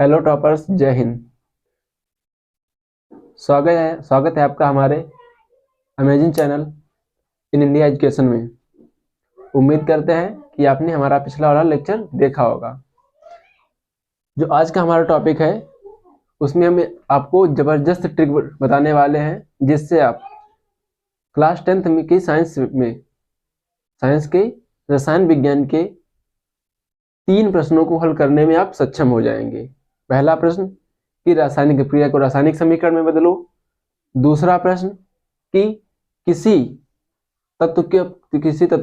Hello toppers, जय हिंद। स्वागत है आपका हमारे amazing channel in India education में। उम्मीद करते हैं कि आपने हमारा पिछला वाला लेक्चर देखा होगा। जो आज का हमारा टॉपिक है उसमें हम आपको ज़बरदस्त ट्रिक बताने वाले हैं, जिससे आप क्लास 10th में की साइंस के रसायन विज्ञान के 3 प्रश्नों को हल करने में आप सक्षम हो जाएंगे। पहला प्रश्न कि रासायनिक क्रिया को रासायनिक समीकरण में बदलो। दूसरा प्रश्न कि किसी तत्व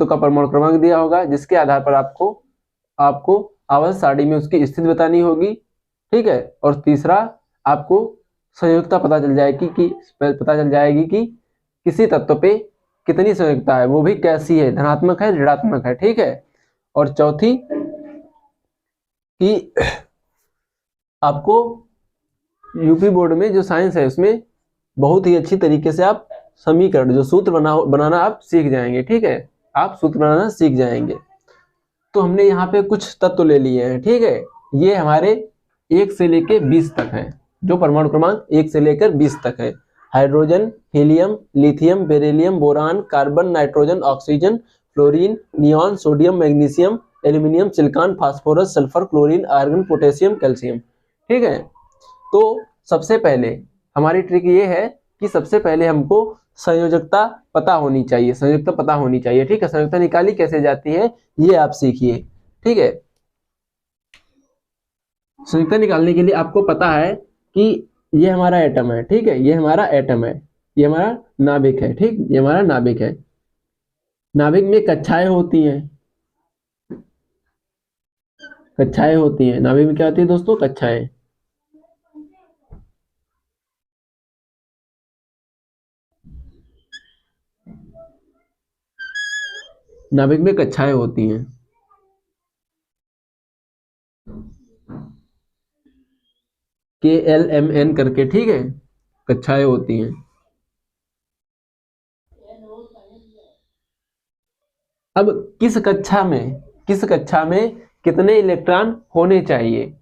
का परमाणु क्रमांक दिया होगा, जिसके आधार पर आपको आवर्त सारणी में उसकी स्थिति बतानी होगी। ठीक है। और तीसरा, आपको संयोजकता पता चल जाएगी कि किसी तत्व पे कितनी संयोजकता है, वो भी कैसी है, धनात्मक है, ऋणात्मक है। ठीक है। और चौथी कि आपको यूपी बोर्ड में जो साइंस है उसमें बहुत ही अच्छी तरीके से आप समीकरण जो सूत्र बनाना आप सीख जाएंगे। ठीक है। आप सूत्र बनाना सीख जाएंगे। तो हमने यहाँ पे कुछ तत्व ले लिए हैं। ठीक है। ये हमारे 1 से लेकर 20 तक है। जो परमाणु क्रमांक 1 से लेकर 20 तक है: hydrogen, helium, lithium, beryllium, boron, carbon, nitrogen, oxygen, fluorine, neon, sodium, magnesium, aluminium, silicon, phosphorus, sulphur, chlorine, argon, potassium, calcium. ठीक है। तो सबसे पहले हमारी ट्रिक ये है कि सबसे पहले हमको संयोजकता पता होनी चाहिए। ठीक है। संयोजकता निकाली कैसे जाती है ये आप सीखिए। ठीक है। संयोजकता निकालने के लिए आपको पता है कि ये हमारा एटम है। ठीक है। ये हमारा एटम है, ये हमारा नाभिक है। ठीक, ये हमारा नाभिक है। नाभिक में कक्षाएं होती हैं। नाभिक में क्या होती है दोस्तों? कक्षाएं। नाभिक में कक्षाएं होती हैं। KLMN करके। ठीक है। कक्षाएं होती हैं। अब किस कक्षा में कितने इलेक्ट्रॉन होने चाहिए,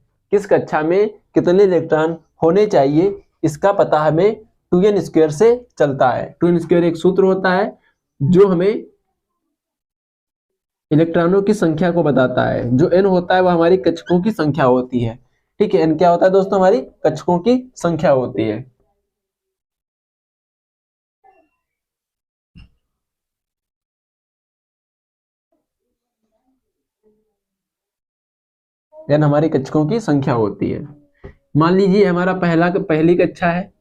इसका पता हमें 2n² से चलता है। 2n² एक सूत्र होता है जो हमें इलेक्ट्रॉनों की संख्या को बताता है। जो n होता है वह हमारी कक्षकों की संख्या होती है। ठीक है। n क्या होता है दोस्तों? हमारी कक्षकों की संख्या होती है। n हमारी कक्षकों की संख्या होती है। मान लीजिए हमारा पहली कक्षा है,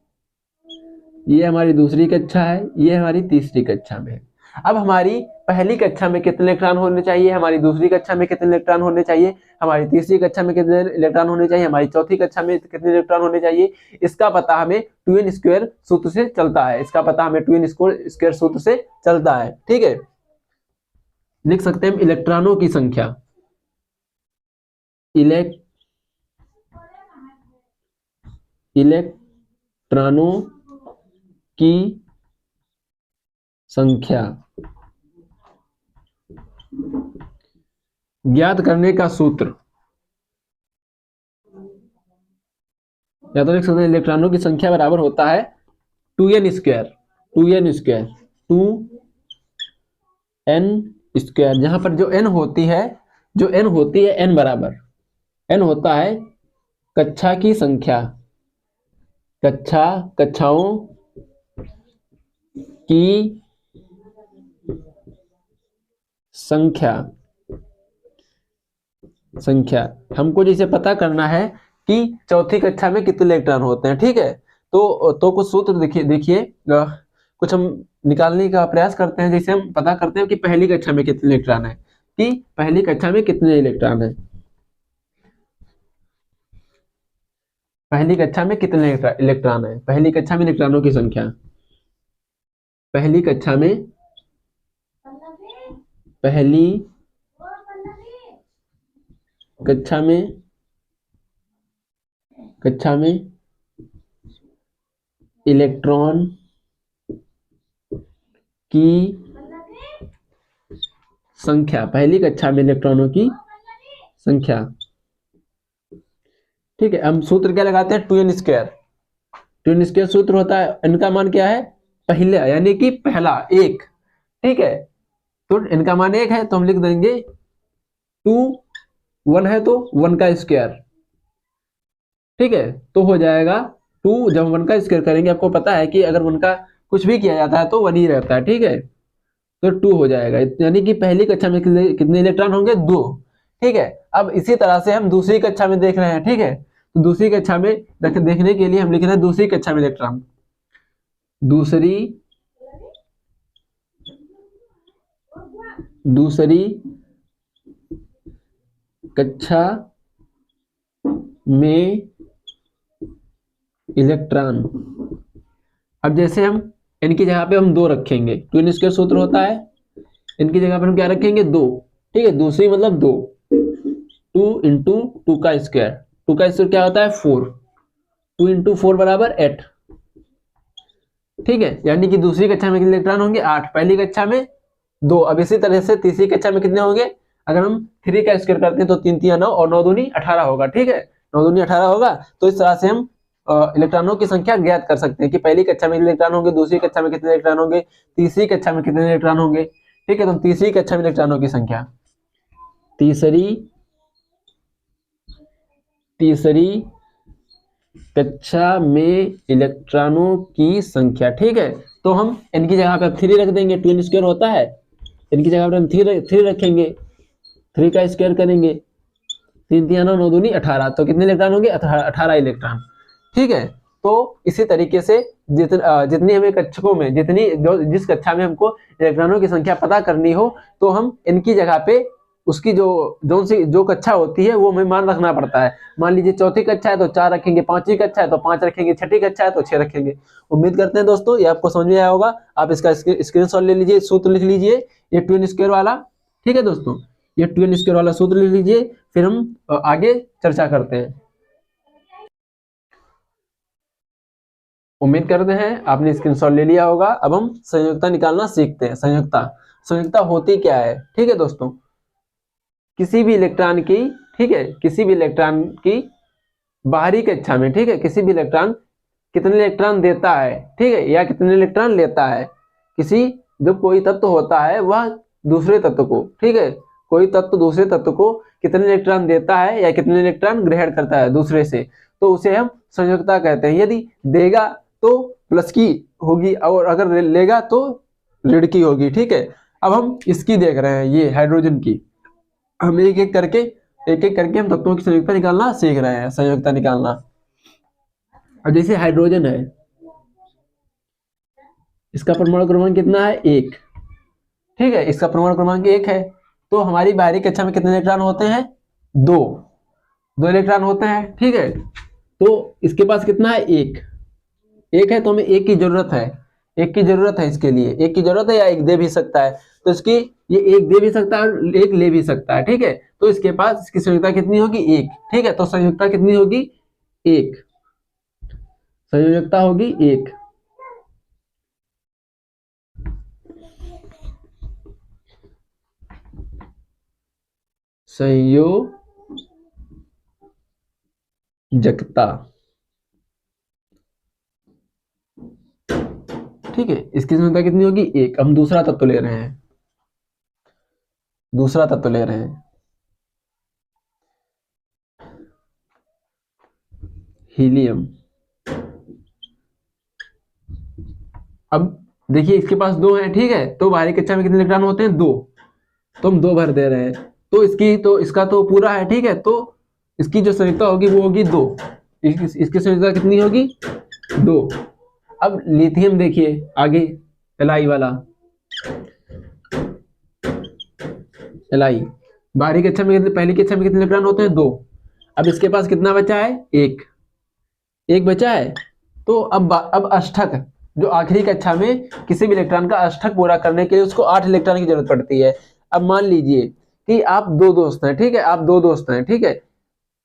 ये हमारी दूसरी कक्षा है, ये हमारी तीसरी कक्षा में है। अब हमारी पहली कक्षा में कितने इलेक्ट्रॉन होने चाहिए, हमारी दूसरी कक्षा में कितने इलेक्ट्रॉन होने चाहिए, हमारी तीसरी कक्षा में कितने इलेक्ट्रॉन होने चाहिए, हमारी चौथी कक्षा में कितने इलेक्ट्रॉन होने चाहिए, इसका पता हमें 2n² सूत्र से चलता है। ठीक है। लिख सकते हैं इलेक्ट्रॉनों की संख्या। इलेक्ट्रॉनों की संख्या ज्ञात करने का सूत्र, या तो लिख सकते हैं इलेक्ट्रॉनों की संख्या बराबर होता है 2n²। 2n², जहां पर जो n होती है n बराबर, n होता है कक्षा की संख्या, कक्षाओं की संख्या। हमको जैसे पता करना है कि चौथी कक्षा में कितने इलेक्ट्रॉन होते हैं। ठीक है। तो कुछ सूत्र देखिए कुछ हम निकालने का प्रयास करते हैं। जैसे हम पता करते हैं कि पहली कक्षा में कितने इलेक्ट्रॉन है, पहली कक्षा में कितने इलेक्ट्रॉन है, पहली कक्षा में इलेक्ट्रॉनों की संख्या। पहली कक्षा में इलेक्ट्रॉन की संख्या, पहली कक्षा में इलेक्ट्रॉनों की संख्या ठीक है, हम सूत्र क्या लगाते हैं, 2n²। 2n² सूत्र होता है, n का मान क्या है, पहला, यानी कि पहला एक। ठीक है, तो n का मान 1 है तो हम लिख देंगे 2, 1 है तो 1 का स्क्वायर। ठीक है, तो हो जाएगा 2, जब 1 का स्क्वायर करेंगे, आपको पता है कि अगर 1 का कुछ भी किया जाता है तो 1 ही रहता है। ठीक है, तो 2 हो जाएगा, यानी कि पहली कक्षा में कितने इलेक्ट्रॉन होंगे, 2। ठीक है, अब इसी तरह से हम दूसरी कक्षा में देख रहे हैं। ठीक है, तो दूसरी कक्षा में देखने के लिए हम लिख रहे हैं दूसरी कक्षा में इलेक्ट्रॉन, दूसरी कक्षा में इलेक्ट्रॉन। अब जैसे हम इनकी जगह पे हम 2 रखेंगे, 2n² सूत्र होता है, इनकी जगह पर हम क्या रखेंगे, 2। ठीक है, दूसरी मतलब 2, 2 इंटू 2 का स्क्वायर, 2 का स्क्वायर क्या होता है, 4, 2 इंटू 4 बराबर 8। ठीक है, यानी कि दूसरी कक्षा में कितने इलेक्ट्रॉन होंगे, 8, पहली कक्षा में 2। अब इसी तरह से तीसरी कक्षा में कितने होंगे, अगर हम 3 का स्क्वायर करते हैं तो 3 3 9 और 9 दूनी 18 होगा। ठीक है, 9 दूनी 18 होगा। तो इस तरह से हम इलेक्ट्रॉनों की संख्या ज्ञात कर सकते हैं कि पहली कक्षा में कितने इलेक्ट्रॉन होंगे, दूसरी कक्षा में कितने इलेक्ट्रॉन होंगे, तीसरी कक्षा में कितने इलेक्ट्रॉन होंगे। ठीक है, तो तीसरी कक्षा में इलेक्ट्रॉनों की संख्या, तीसरी कक्षा में इलेक्ट्रॉनों की संख्या। ठीक है, तो हम इनकी जगह पर 3 रख देंगे, 2n² होता है, इनकी जगह पर हम 3 रखेंगे, 3 का स्क्वायर करेंगे, 3 3 9 दूनी 18, तो कितने इलेक्ट्रॉन होंगे, 18 इलेक्ट्रॉन। ठीक है, तो इसी तरीके से जितनी हमें कक्षकों में जिस कक्षा में हमको इलेक्ट्रॉनों की संख्या पता करनी हो, तो हम इनकी जगह पे उसकी जो कक्षा होती है वो हमें मान रखना पड़ता है। मान लीजिए चौथी कक्षा है तो 4 रखेंगे, पांचवी कक्षा है तो 5 रखेंगे, छठी कक्षा है तो 6 रखेंगे। उम्मीद करते हैं दोस्तों ये आपको समझ में आया होगा। आप इसका स्क्रीनशॉट ले लीजिए, सूत्र लिख लीजिए, ये 2n² वाला। ठीक है दोस्तों, ये 2n² वाला सूत्र लिख लीजिए, फिर हम आगे चर्चा करते हैं। उम्मीद करते हैं आपने स्क्रीनशॉट ले लिया होगा। अब हम संयुक्ता निकालना सीखते हैं। संयुक्ता होती क्या है। ठीक है दोस्तों, किसी भी इलेक्ट्रॉन की, ठीक है, किसी भी इलेक्ट्रॉन की बाहरी कक्षा में, ठीक है, किसी भी इलेक्ट्रॉन कितने इलेक्ट्रॉन देता है, ठीक है, या कितने इलेक्ट्रॉन लेता है। जब कोई तत्व होता है वह दूसरे तत्व को, ठीक है, कोई तत्व दूसरे तत्व को कितने इलेक्ट्रॉन देता है या कितने इलेक्ट्रॉन ग्रहण करता है दूसरे से, तो उसे हम संयुक्ता कहते हैं। यदि देगा तो प्लस की होगी और अगर लेगा तो ऋण की होगी। ठीक है, अब हम इसकी देख रहे हैं, ये हाइड्रोजन की। हम एक एक करके हम तत्वों की संयुक्ता निकालना सीख रहे हैं, संयुक्ता निकालना। अब जैसे हाइड्रोजन है, इसका परमाणु क्रमांक कितना है, 1। ठीक है, इसका परमाणु क्रमांक 1 है। तो हमारी बाहरी कक्षा में कितने इलेक्ट्रॉन होते हैं, 2 इलेक्ट्रॉन होते हैं। ठीक है, तो इसके पास कितना है, 1 है, तो हमें 1 की जरूरत है, 1 की जरूरत है इसके लिए, 1 की जरूरत है, या 1 दे भी सकता है। तो इसकी ये 1 दे भी सकता है और 1 ले भी सकता है। ठीक है, तो इसके पास इसकी संयुक्ता कितनी होगी, 1। ठीक है, तो संयुक्ता कितनी होगी, 1, संयुक्ता होगी 1। संयोजकता। ठीक है, इसकी संख्या कितनी होगी, 1। हम दूसरा तत्व ले रहे हैं, हीलियम। अब देखिए इसके पास 2 है। ठीक है, तो बाहरी कक्षा में कितने इलेक्ट्रॉन होते हैं, 2, तो हम 2 भर दे रहे हैं। तो इसका तो पूरा है। ठीक है, तो इसकी जो संयुक्ता होगी वो होगी 2। इसकी संयुक्ता कितनी होगी, 2। अब लिथियम देखिए आगे, Li वाला, Li बाहरी कक्षा में पहली कक्षा में कितने इलेक्ट्रॉन होते हैं, 2। अब इसके पास कितना बचा है, 1 बचा है। तो अब अष्टक, जो आखिरी कक्षा में किसी भी इलेक्ट्रॉन का अष्टक पूरा करने के लिए उसको 8 इलेक्ट्रॉन की जरूरत पड़ती है। अब मान लीजिए कि आप 2 दोस्त हैं। ठीक है, आप 2 दोस्त हैं। ठीक है,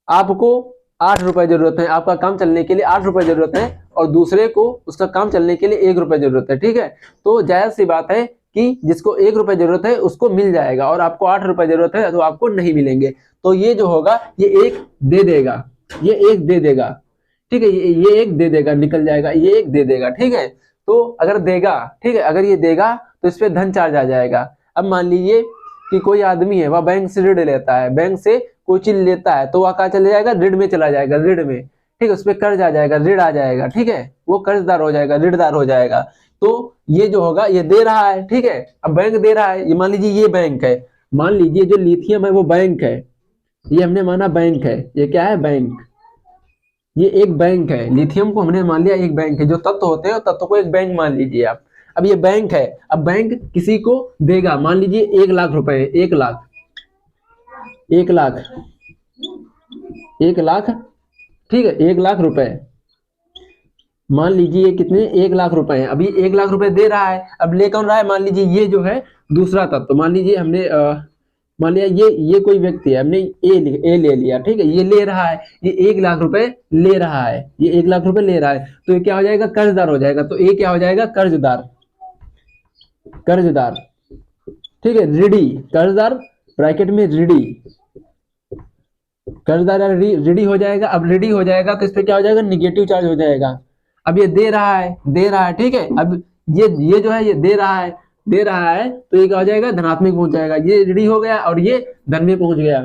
आपको 8 रुपए जरूरत है, आपका काम चलने के लिए 8 रुपए जरूरत है, और दूसरे को उसका काम चलने के लिए 1 रुपए जरूरत है। ठीक है, तो जायज सी बात है कि जिसको 1 रुपए जरूरत है उसको मिल जाएगा, और आपको 8 रुपए जरूरत है तो आपको नहीं मिलेंगे। तो ये जो होगा ये 1 दे देगा। ये एक दे देगा, ठीक है, ये एक दे देगा, निकल जाएगा, ये एक दे देगा, ठीक है। तो अगर देगा, ठीक है, अगर ये देगा तो इस पे धन चार्ज आ जाएगा। अब मान लीजिए कि कोई आदमी है, वह बैंक से ऋण लेता है, बैंक से कोई चीज लेता है, तो वह कहाँ चला जाएगा, ऋण में चला जाएगा, ऋण में, ठीक है, उस पर कर्ज आ जाएगा, ऋण आ जाएगा, ठीक है, वो कर्जदार हो जाएगा, ऋणदार हो जाएगा। तो ये जो होगा, ये दे रहा है, ठीक है, अब बैंक दे रहा है, ये मान लीजिए ये बैंक है, मान लीजिए जो लिथियम है वो बैंक है, ये हमने माना बैंक है, ये क्या है, बैंक, ये एक बैंक है, लिथियम को हमने मान लिया एक बैंक है, जो तत्व होते हैं तत्व को एक बैंक मान लीजिए आप। अब ये बैंक है, अब बैंक किसी को देगा, मान लीजिए 1 लाख रुपए, 1 लाख, 1 लाख, 1 लाख, ठीक है, 1 लाख रुपए, मान लीजिए कितने, 1 लाख रुपए हैं। अभी 1 लाख रुपए दे रहा है, अब ले कौन रहा है, मान लीजिए ये जो है दूसरा तत्व, मान लीजिए हमने मान लिया ये कोई व्यक्ति है, हमने ए ले लिया, ठीक है, ये ले रहा है, ये 1 लाख रुपए ले रहा है, ये 1 लाख रुपए ले रहा है, तो ये क्या हो जाएगा, कर्जदार हो जाएगा। तो ये क्या हो जाएगा, कर्जदार, कर्जदार, ठीक है, ऋणी, कर्जदार ब्रैकेट में ऋणी, कर्जदार ऋणी हो जाएगा। अब ऋणी हो जाएगा तो इस पे क्या हो जाएगा, निगेटिव चार्ज हो जाएगा। अब ये दे रहा है, दे रहा है, ठीक है, अब ये जो है ये दे रहा है, दे रहा है, तो ये क्या हो जाएगा, धनात्मक पहुंच जाएगा, ये ऋणी हो गया और ये धन में पहुंच गया।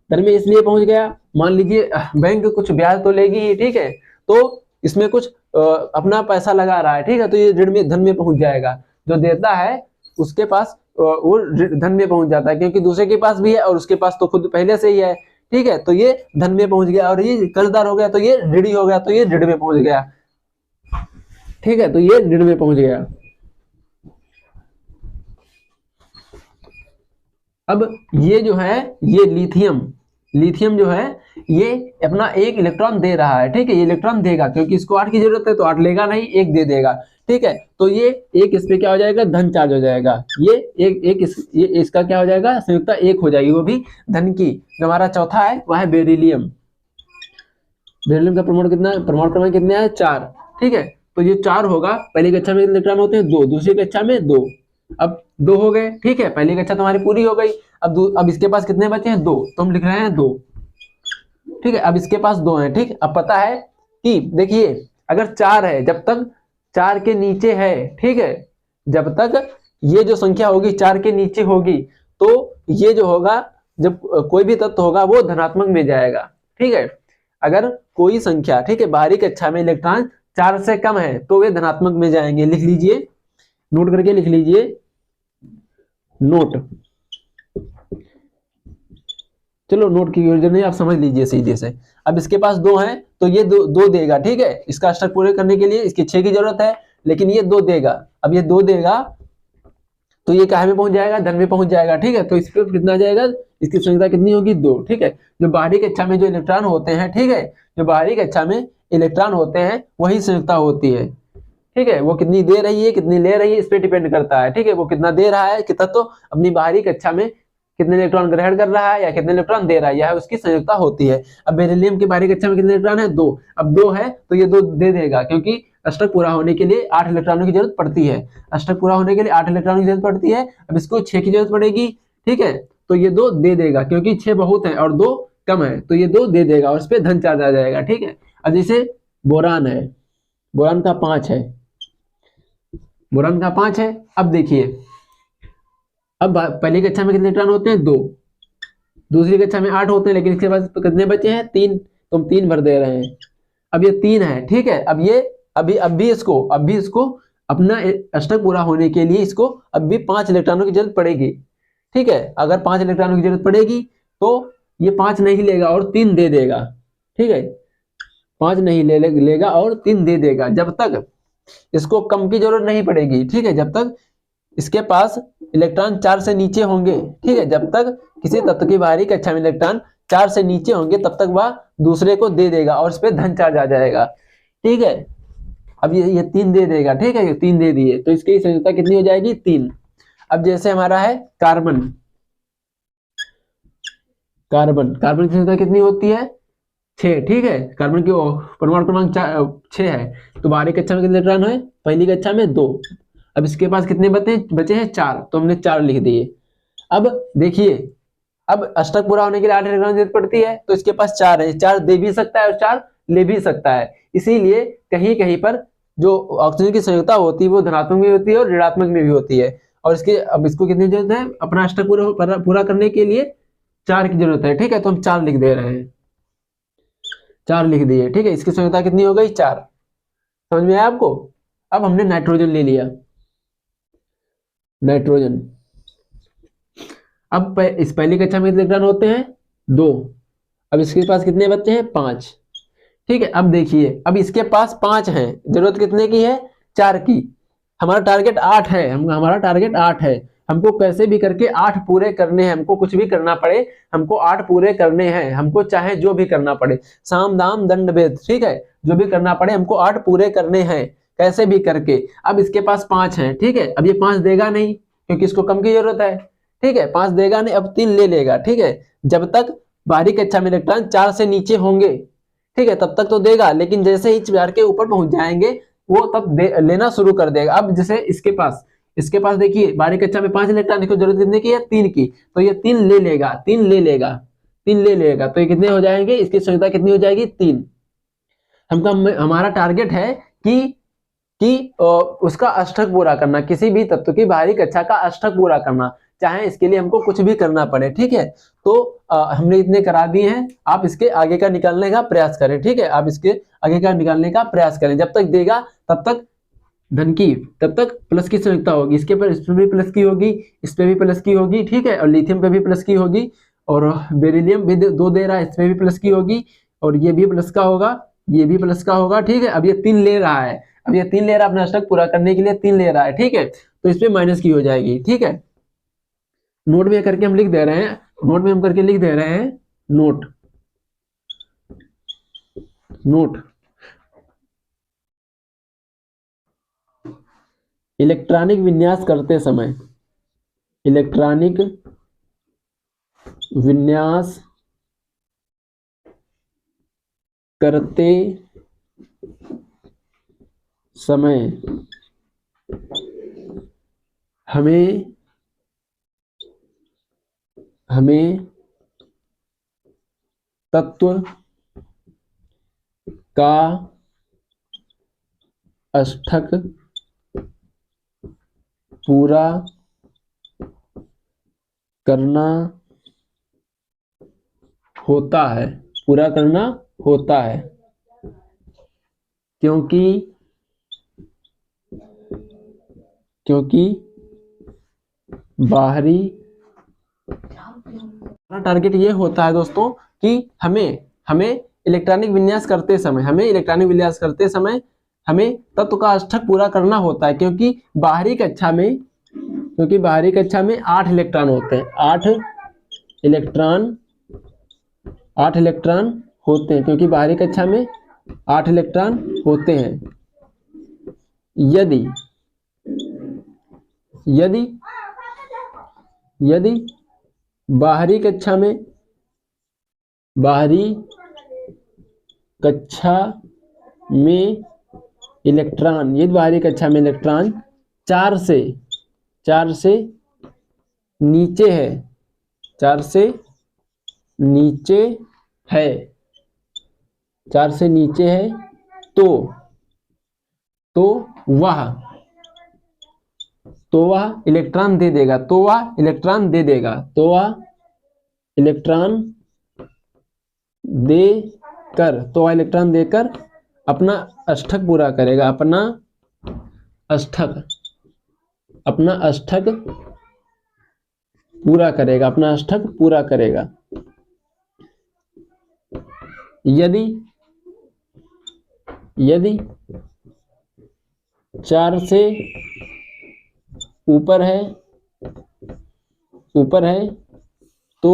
धन में इसलिए पहुंच गया, मान लीजिए बैंक कुछ ब्याज तो लेगी ही, ठीक है, तो इसमें कुछ अपना पैसा लगा रहा है, ठीक है, तो ये ऋण में, धन में पहुंच जाएगा। जो देता है उसके पास वो धन में पहुंच जाता है, क्योंकि दूसरे के पास भी है और उसके पास तो खुद पहले से ही है, ठीक है, तो ये धन में पहुंच गया, और ये कर्जदार हो गया तो ये ऋणी हो गया, तो ये ऋण में पहुंच गया, ठीक है, तो ये ऋण में पहुंच गया। अब ये जो है, ये लिथियम जो है ये अपना एक इलेक्ट्रॉन दे रहा है, ठीक है, ये इलेक्ट्रॉन देगा, क्योंकि इसको 8 की जरूरत है, तो 8 लेगा नहीं, एक दे देगा, ठीक है, तो ये एक इस पे क्या हो जाएगा, धन चार्ज हो जाएगा, ये ये इसका क्या हो जाएगा, संयुक्ता एक हो जाएगी, वो भी धन की। जो हमारा चौथा है वह है बेरिलियम। बेरिलियम का परमाणु कितना, परमाणु क्रमांक कितने है, 4, ठीक है, तो ये 4 होगा। पहली कक्षा में इलेक्ट्रॉन होते हैं 2, दूसरी कक्षा में 2, अब 2 हो गए, ठीक है, पहली कक्षा तुम्हारी पूरी हो गई। अब इसके पास कितने बचे हैं, 2, तो हम लिख रहे हैं 2, ठीक है, अब इसके पास 2 हैं, ठीक। अब पता है कि देखिए अगर 4 है, जब तक 4 के नीचे है, ठीक है, जब तक ये जो संख्या होगी 4 के नीचे होगी, तो ये जो होगा, जब कोई भी तत्व होगा वो धनात्मक में जाएगा, ठीक है। अगर कोई संख्या, ठीक है, बाहरी कक्षा में इलेक्ट्रॉन 4 से कम है तो वे धनात्मक में जाएंगे। लिख लीजिए, नोट करके लिख लीजिए, नोट, चलो नोट की जरूरत नहीं, आप समझ लीजिए सीधे से। अब इसके पास 2 हैं तो ये 2 देगा, ठीक है, इसका अष्टक पूरे करने के लिए इसके 6 की जरूरत है, लेकिन ये 2 देगा। अब ये 2 देगा तो ये कहाँ में पहुंच जाएगा, धन में पहुंच जाएगा, ठीक है, तो इस पर कितना जाएगा, इसकी संख्या कितनी होगी, 2, ठीक है। जो बाहरी कक्षा में जो इलेक्ट्रॉन होते हैं, ठीक है, जो बाहरी कक्षा में इलेक्ट्रॉन होते हैं वही संयुक्ता होती है, ठीक है, वो कितनी दे रही है कितनी ले रही है इस पे डिपेंड करता है, ठीक है, वो कितना दे रहा है, कितना तो अपनी बाहरी कक्षा में कितने इलेक्ट्रॉन ग्रहण कर रहा है या कितने इलेक्ट्रॉन दे रहा है, यह उसकी संयुक्ता होती है। अब बेरिलियम की बाहरी कक्षा में कितने इलेक्ट्रॉन है, 2, अब 2 है तो ये 2 दे देगा, क्योंकि अष्टक पूरा होने के लिए 8 इलेक्ट्रॉनों की जरूरत पड़ती है, अष्टक पूरा होने के लिए 8 इलेक्ट्रॉनों की जरूरत पड़ती है। अब इसको 6 की जरूरत पड़ेगी, ठीक है, तो ये 2 दे देगा, क्योंकि 6 बहुत है और 2 कम है, तो ये 2 दे देगा और इस पे धन चार्ज आ जाएगा, ठीक है। अब जैसे बोरान है, बोरान का 5 है, बोरान का 5 है। अब देखिए, अब पहली कक्षा में कितने इलेक्ट्रॉन होते हैं, 2, दूसरी कक्षा में 8 होते हैं, लेकिन इसके पास कितने बचे हैं, 3, तो हम 3 भर दे रहे हैं। अब ये 3 है, ठीक है, अब ये अब भी इसको अपना अष्टक पूरा होने के लिए इसको अब भी 5 इलेक्ट्रॉनों की जरूरत पड़ेगी, ठीक है। अगर 5 इलेक्ट्रॉनों की जरूरत पड़ेगी तो ये 5 नहीं लेगा और 3 दे देगा, ठीक है, 5 नहीं लेगा और 3 दे देगा, जब तक इसको कम की जरूरत नहीं पड़ेगी, ठीक है, जब तक इसके पास इलेक्ट्रॉन 4 से नीचे होंगे, ठीक है, जब तक किसी तत्व की बाहरी कक्षा में इलेक्ट्रॉन 4 से नीचे होंगे तब तक वह दूसरे को दे देगा और इस पे धन चार्ज आ जाएगा, ठीक है। अब ये 3 दे देगा, ठीक है, ये 3 दे दिए तो इसकी संयुक्ता कितनी हो जाएगी, 3। अब जैसे हमारा है कार्बन, कार्बन की संयुक्ता कितनी होती है, 6, ठीक है, कार्बन की परमाणु क्रमांक 6 है, तो बाहरी कक्षा में कितने इलेक्ट्रॉन है, पहली कक्षा में 2। अब इसके पास कितने बचे हैं, 4, तो हमने 4 लिख दिए। अब देखिए, अब अष्टक पूरा होने के लिए 8 इलेक्ट्रॉन जरूरत पड़ती है, तो इसके पास 4 है, 4 दे भी सकता है और 4 ले भी सकता है। इसीलिए कहीं कहीं पर जो ऑक्सीजन की संयोजकता होती है वो धनात्मक में होती है और ऋणात्मक में भी होती है। और इसके अब इसको कितनी जरूरत है अपना अष्टक पूरा करने के लिए? 4 की जरूरत है। ठीक है, तो हम 4 लिख दे रहे हैं, 4 लिख दिए। ठीक है, इसकी संयोजकता कितनी हो गई? 4। समझ में आया आपको? अब हमने नाइट्रोजन ले लिया, नाइट्रोजन। अब इस पहली कक्षा में इलेक्ट्रॉन होते हैं 2, अब इसके पास कितने बच्चे हैं? 5। ठीक है, अब देखिए, अब इसके पास 5 हैं, जरूरत कितने की है? 4 की। हमारा टारगेट 8 है, हमारा टारगेट 8 है, हमको कैसे भी करके 8 पूरे करने हैं, हमको कुछ भी करना पड़े, हमको 8 पूरे करने हैं, हमको चाहे जो भी करना पड़े, साम दाम दंड भेद, ठीक है, जो भी करना पड़े हमको 8 पूरे करने हैं, कैसे भी करके। अब इसके पास 5 हैं, ठीक है, अब ये 5 देगा नहीं क्योंकि इसको कम की जरूरत है। ठीक है, 5 देगा नहीं, अब 3 ले लेगा। ठीक है, जब तक बाहरी कक्षा में इलेक्ट्रॉन 4 से नीचे होंगे, ठीक है, तब तक तो देगा, लेकिन जैसे ही 4 के ऊपर पहुंच जाएंगे वो तब लेना शुरू कर देगा। अब जैसे इसके पास देखिए बाहरी कक्षा में 5 इलेक्ट्रॉन की जरूरत कितने की है? 3 की, तो ये 3 ले लेगा, 3 ले लेगा, 3 ले लेगा, तो ये कितने हो जाएंगे? इसकी संख्या कितनी हो जाएगी? 3। हमारा टारगेट है कि उसका अष्टक पूरा करना, किसी भी तत्व की बाहरी कक्षा का अष्टक पूरा करना, चाहे इसके लिए हमको कुछ भी करना पड़े। ठीक है, तो हमने इतने करा दिए हैं, आप इसके आगे का निकालने का प्रयास करें। ठीक है, आप इसके आगे का निकालने का प्रयास करें, जब तक देगा तब तक धन की, तब तक प्लस की संयुक्ता होगी, इसके पर इस पे भी प्लस की होगी, इस पे भी प्लस की होगी। ठीक है, और लिथियम पे भी प्लस की होगी, और बेरिलियम भी 2 दे रहा है, इसमें भी प्लस की होगी, और ये भी प्लस का होगा, ये भी प्लस का होगा। ठीक है, अब ये 3 ले रहा है, अब ये 3 ले रहा है, अपना अष्टक पूरा करने के लिए 3 ले रहा है। ठीक है, तो इस पे माइनस की हो जाएगी। ठीक है, नोट में करके हम लिख दे रहे हैं, नोट में हम करके लिख दे रहे हैं, नोट इलेक्ट्रॉनिक विन्यास करते समय, इलेक्ट्रॉनिक विन्यास करते समय हमें तत्व का अष्टक पूरा करना होता है, पूरा करना होता है, क्योंकि बाहरी टारगेट ये होता है दोस्तों कि हमें इलेक्ट्रॉनिक विन्यास करते समय हमें तत्व का अष्टक पूरा करना होता है, क्योंकि बाहरी कक्षा में 8 इलेक्ट्रॉन होते हैं, 8 इलेक्ट्रॉन होते हैं, क्योंकि बाहरी कक्षा में 8 इलेक्ट्रॉन होते हैं। यदि बाहरी कक्षा में इलेक्ट्रॉन, यदि बाहरी कक्षा में इलेक्ट्रॉन 4 से नीचे है, 4 से नीचे है, 4 से नीचे है, तो वह इलेक्ट्रॉन दे देगा, तो वह इलेक्ट्रॉन देकर अपना अष्टक पूरा करेगा, अपना अष्टक पूरा करेगा। यदि 4 से ऊपर है तो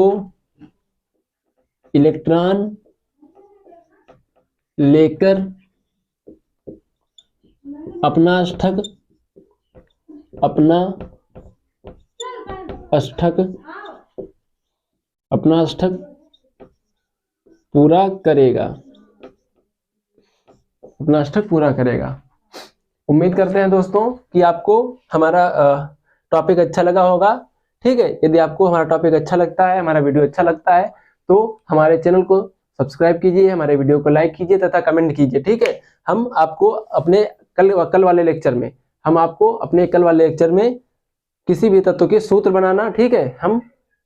इलेक्ट्रॉन लेकर अपना अष्टक पूरा करेगा। उम्मीद करते हैं दोस्तों कि आपको हमारा टॉपिक अच्छा लगा होगा। ठीक है, यदि आपको हमारा टॉपिक अच्छा लगता है, हमारा वीडियो अच्छा लगता है, तो हमारे चैनल को सब्सक्राइब कीजिए, हमारे वीडियो को लाइक कीजिए तथा कमेंट कीजिए। ठीक है, हम आपको अपने कल वाले लेक्चर में किसी भी तत्व के सूत्र बनाना, ठीक है, हम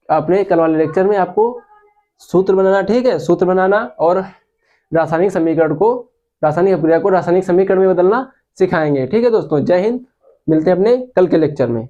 अपने कल वाले लेक्चर में आपको सूत्र बनाना, ठीक है, सूत्र बनाना और रासायनिक अभिक्रिया को रासायनिक समीकरण में बदलना सिखाएंगे। ठीक है दोस्तों, जय हिंद, मिलते हैं अपने कल के लेक्चर में।